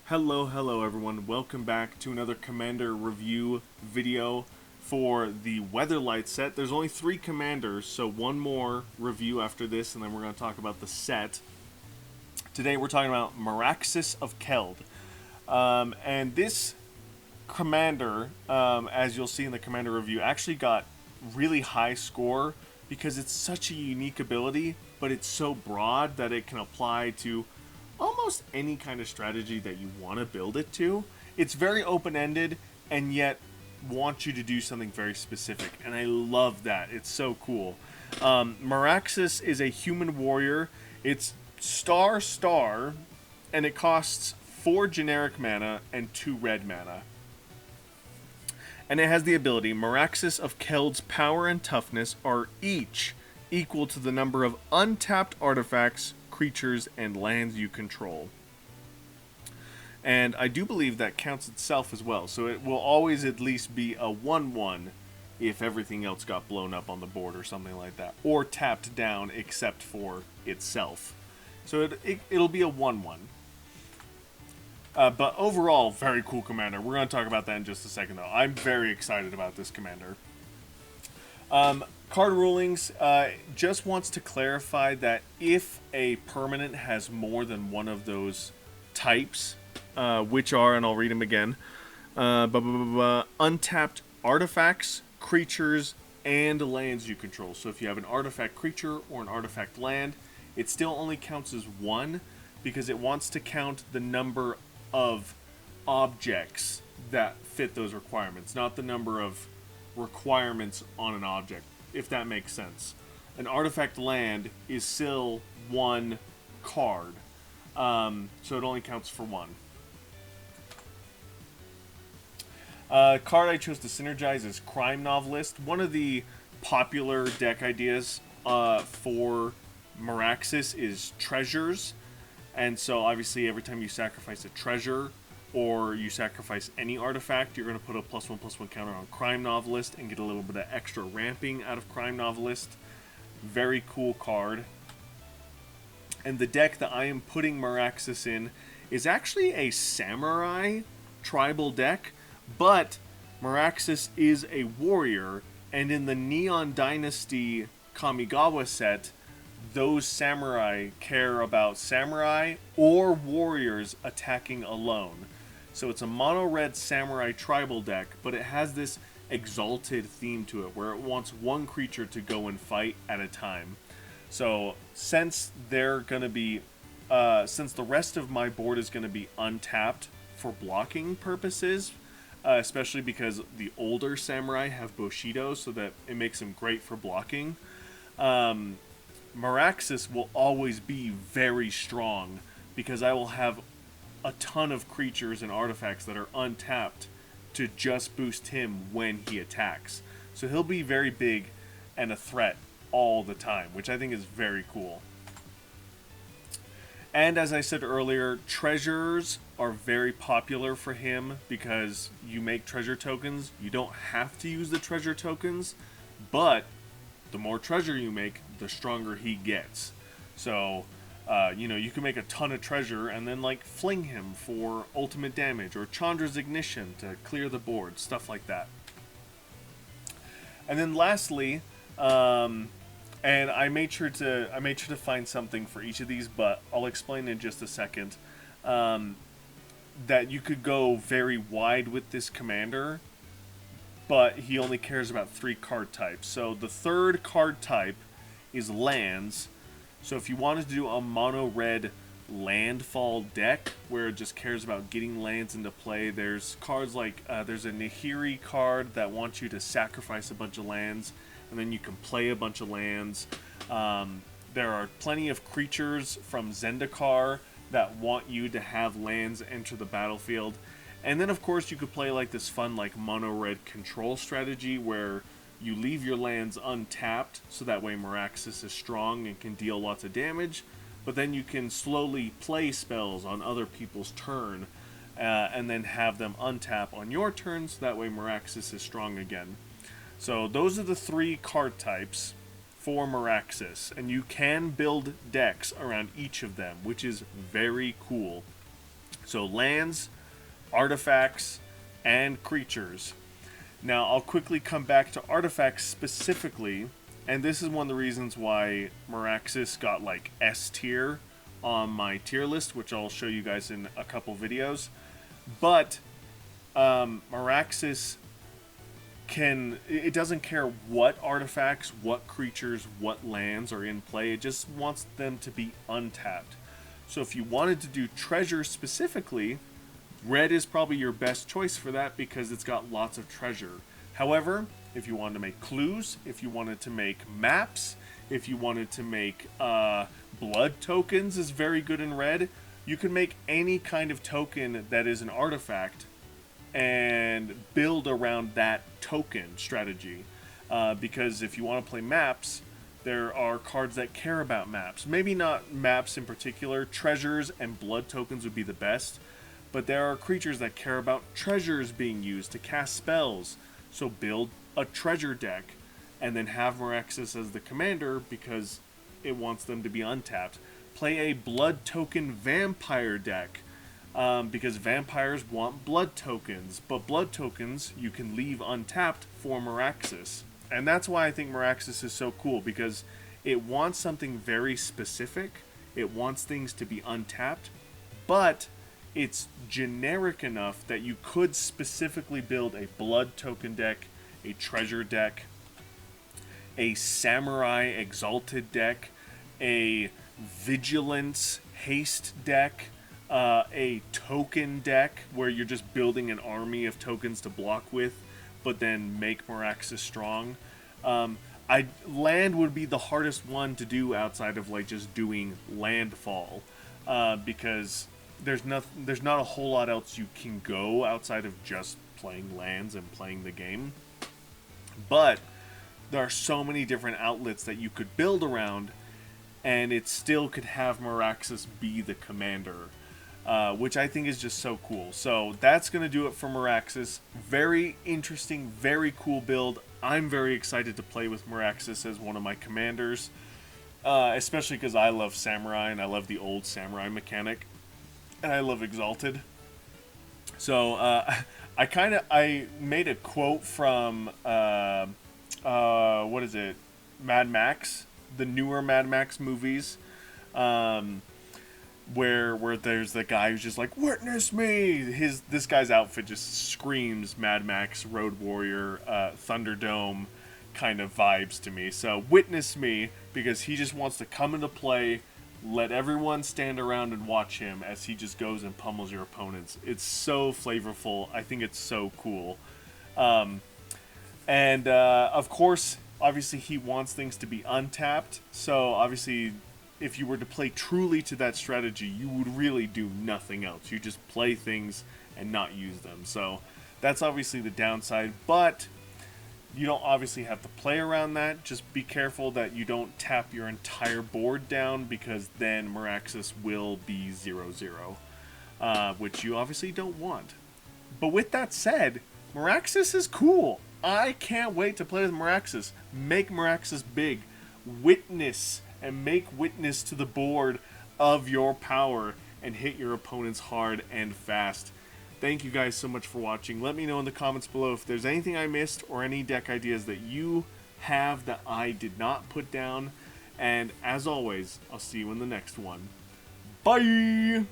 Hello everyone. Welcome back to another Commander review video for the Weatherlight set. There's only 3 commanders, so one more review after this, and then we're going to talk about the set. Today we're talking about Maraxus of Keld. And this commander, as you'll see in the commander review, actually got really high score because it's such a unique ability, but it's so broad that it can apply to almost any kind of strategy that you want to build it to. It's very open-ended and yet wants you to do something very specific, and I love that. It's so cool. Maraxus is a human warrior. It's star, and it costs 4 generic mana and 2 red mana. And it has the ability, Maraxus of Keld's power and toughness are each equal to the number of untapped artifacts, creatures, and lands you control. And I do believe that counts itself as well, so it will always at least be a 1/1 if everything else got blown up on the board or something like that, or tapped down except for itself. So it'll be a 1/1. But overall, very cool commander. We're going to talk about that in just a second, though. I'm very excited about this commander. Card rulings just wants to clarify that if a permanent has more than one of those types, which are, and I'll read them again, untapped artifacts, creatures, and lands you control. So if you have an artifact creature or an artifact land, it still only counts as 1 because it wants to count the number of objects that fit those requirements, not the number of requirements on an object, if that makes sense. An artifact land is still 1 card, so it only counts for 1. Card I chose to synergize is Crime Novelist. One of the popular deck ideas for Maraxus is treasures. And so obviously every time you sacrifice a treasure or you sacrifice any artifact, you're going to put a +1/+1 counter on Crime Novelist and get a little bit of extra ramping out of Crime Novelist. Very cool card. And the deck that I am putting Maraxus in is actually a samurai tribal deck, but Maraxus is a warrior, and in the Neon Dynasty Kamigawa set, those samurai care about samurai or warriors attacking alone. So it's a mono-red samurai tribal deck, but it has this exalted theme to it where it wants 1 creature to go and fight at a time. So since they're going to be, since the rest of my board is going to be untapped for blocking purposes, especially because the older samurai have Bushido, so that it makes them great for blocking, Maraxus will always be very strong because I will have a ton of creatures and artifacts that are untapped to just boost him when he attacks. So he'll be very big and a threat all the time, which I think is very cool. And as I said earlier, treasures are very popular for him because you make treasure tokens. You don't have to use the treasure tokens, but the more treasure you make, the stronger he gets. So, you can make a ton of treasure and then, like, fling him for ultimate damage or Chandra's Ignition to clear the board, stuff like that. And then lastly, and I made sure to find something for each of these, but I'll explain in just a second, that you could go very wide with this commander, but he only cares about 3 card types. So the third card type is lands. So if you wanted to do a mono-red Landfall deck where it just cares about getting lands into play, there's cards like, there's a Nahiri card that wants you to sacrifice a bunch of lands, and then you can play a bunch of lands. There are plenty of creatures from Zendikar that want you to have lands enter the battlefield. And then, of course, you could play like this fun, like, mono-red control strategy where you leave your lands untapped, so that way Maraxus is strong and can deal lots of damage. But then you can slowly play spells on other people's turn, and then have them untap on your turn, so that way Maraxus is strong again. So those are the 3 card types for Maraxus, and you can build decks around each of them, which is very cool. So lands, artifacts, and creatures. Now I'll quickly come back to artifacts specifically, and this is one of the reasons why Maraxus got like S tier on my tier list, which I'll show you guys in a couple videos. But Maraxus it doesn't care what artifacts, what creatures, what lands are in play. It just wants them to be untapped. So if you wanted to do treasure specifically, red is probably your best choice for that because it's got lots of treasure. However, if you wanted to make clues, if you wanted to make maps, if you wanted to make blood tokens is very good in red. You can make any kind of token that is an artifact and build around that token strategy. Because if you want to play maps, there are cards that care about maps. Maybe not maps in particular. Treasures and blood tokens would be the best. But there are creatures that care about treasures being used to cast spells. So build a treasure deck and then have Maraxus as the commander because it wants them to be untapped. Play a blood token vampire deck because vampires want blood tokens. But blood tokens you can leave untapped for Maraxus. And that's why I think Maraxus is so cool, because it wants something very specific. It wants things to be untapped, but it's generic enough that you could specifically build a blood token deck, a treasure deck, a samurai exalted deck, a vigilance haste deck, a token deck where you're just building an army of tokens to block with, but then make Maraxus strong. Land would be the hardest one to do outside of like just doing Landfall, because there's not a whole lot else you can go outside of just playing lands and playing the game. But there are so many different outlets that you could build around, and it still could have Maraxus be the commander. Which I think is just so cool. So that's going to do it for Maraxus. Very interesting, very cool build. I'm very excited to play with Maraxus as one of my commanders. Especially because I love Samurai, and I love the old Samurai mechanic. And I love Exalted. So I made a quote from, what is it? Mad Max. The newer Mad Max movies. Where there's the guy who's just like, witness me! This guy's outfit just screams Mad Max, Road Warrior, Thunderdome kind of vibes to me. So witness me, because he just wants to come into play, let everyone stand around and watch him as he just goes and pummels your opponents. It's so flavorful. I think it's so cool. Of course, obviously he wants things to be untapped. So obviously, if you were to play truly to that strategy, you would really do nothing else. You just play things and not use them. So that's obviously the downside, but you don't obviously have to play around that. Just be careful that you don't tap your entire board down, because then Maraxus will be 0-0, which you obviously don't want. But with that said, Maraxus is cool. I can't wait to play with Maraxus. Make Maraxus big. Witness and make witness to the board of your power and hit your opponents hard and fast. Thank you guys so much for watching. Let me know in the comments below if there's anything I missed or any deck ideas that you have that I did not put down. And as always, I'll see you in the next one. Bye!